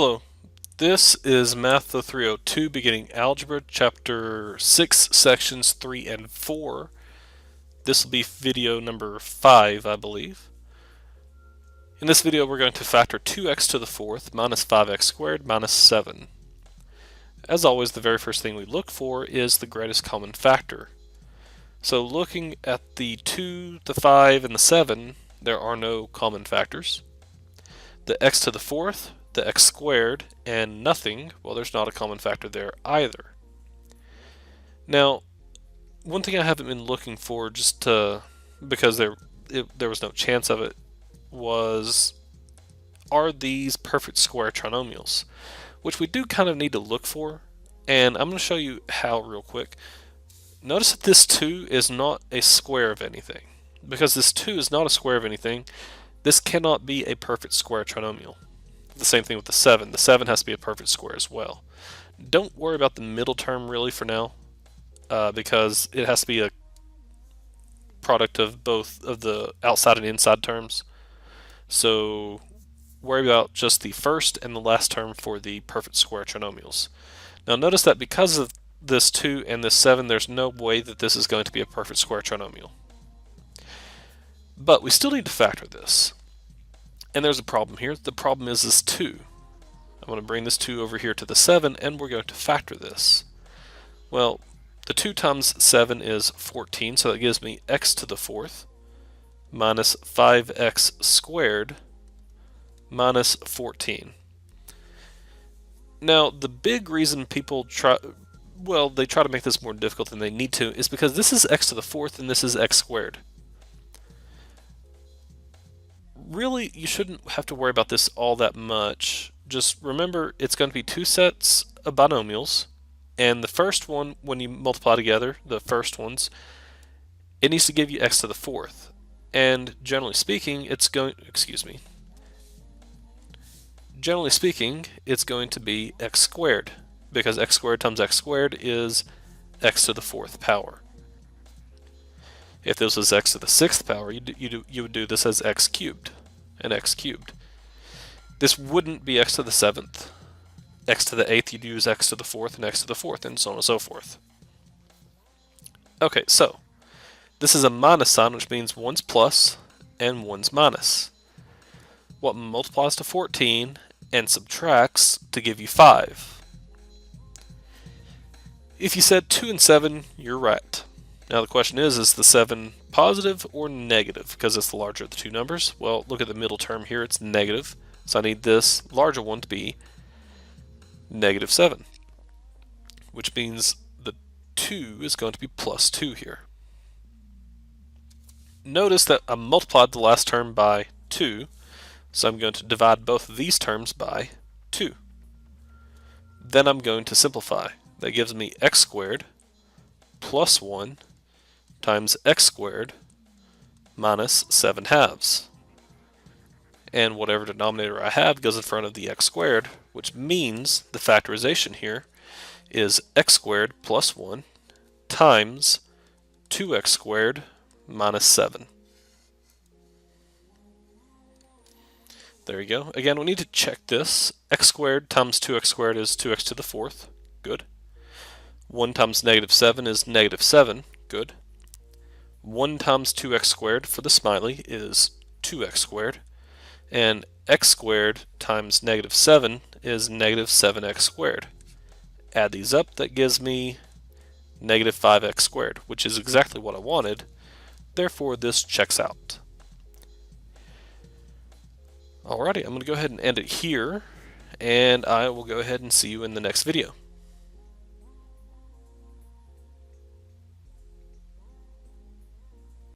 Hello, this is Math0302 beginning algebra, chapter 6, sections 3 and 4. This will be video number 5, I believe. In this video we're going to factor 2x to the fourth minus 5x squared minus 7. As always, the very first thing we look for is the greatest common factor. So looking at the 2, the 5, and the 7, there are no common factors. The x to the fourth, the x squared, and nothing, well, there's not a common factor there either. Now, one thing I haven't been looking for, just because there was no chance of it, was are these perfect square trinomials, which we do kind of need to look for, and I'm going to show you how real quick. Notice that this 2 is not a square of anything. Because this 2 is not a square of anything, this cannot be a perfect square trinomial. The same thing with the 7. The 7 has to be a perfect square as well. Don't worry about the middle term really for now, because it has to be a product of both of the outside and inside terms. So worry about just the first and the last term for the perfect square trinomials. Now notice that because of this 2 and this 7, there's no way that this is going to be a perfect square trinomial. But we still need to factor this. And there's a problem here. The problem is this 2. I'm going to bring this 2 over here to the 7, and we're going to factor this. Well, the 2 times 7 is 14, so that gives me x to the fourth minus 5x squared minus 14. Now, the big reason people try to make this more difficult than they need to is because this is x to the fourth and this is x squared. Really, you shouldn't have to worry about this all that much. Just remember, it's going to be 2 sets of binomials, and the first one, when you multiply together, the first ones, it needs to give you x to the fourth. And generally speaking, it's going to be x squared, because x squared times x squared is x to the fourth power. If this was x to the sixth power, you would do this as x cubed and x cubed. This wouldn't be x to the seventh. X to the eighth, you'd use x to the fourth and x to the fourth, and so on and so forth. Okay, so this is a minus sign, which means one's plus and one's minus. What multiplies to 14 and subtracts to give you 5? If you said 2 and 7, you're right. Now the question is the 7 positive or negative? Because it's the larger of the two numbers. Well, look at the middle term here, it's negative. So I need this larger one to be negative 7. Which means the 2 is going to be plus 2 here. Notice that I multiplied the last term by 2. So I'm going to divide both of these terms by 2. Then I'm going to simplify. That gives me x squared plus 1 times x squared minus 7 halves. And whatever denominator I have goes in front of the x squared, which means the factorization here is x squared plus 1 times 2x squared minus 7. There you go. Again, we need to check this. X squared times 2x squared is 2x to the fourth. Good. 1 times negative 7 is negative 7. Good. 1 times 2x squared for the smiley is 2x squared. And x squared times negative 7 is negative 7x squared. Add these up, that gives me negative 5x squared, which is exactly what I wanted. Therefore, this checks out. Alrighty, I'm going to go ahead and end it here, and I will go ahead and see you in the next video.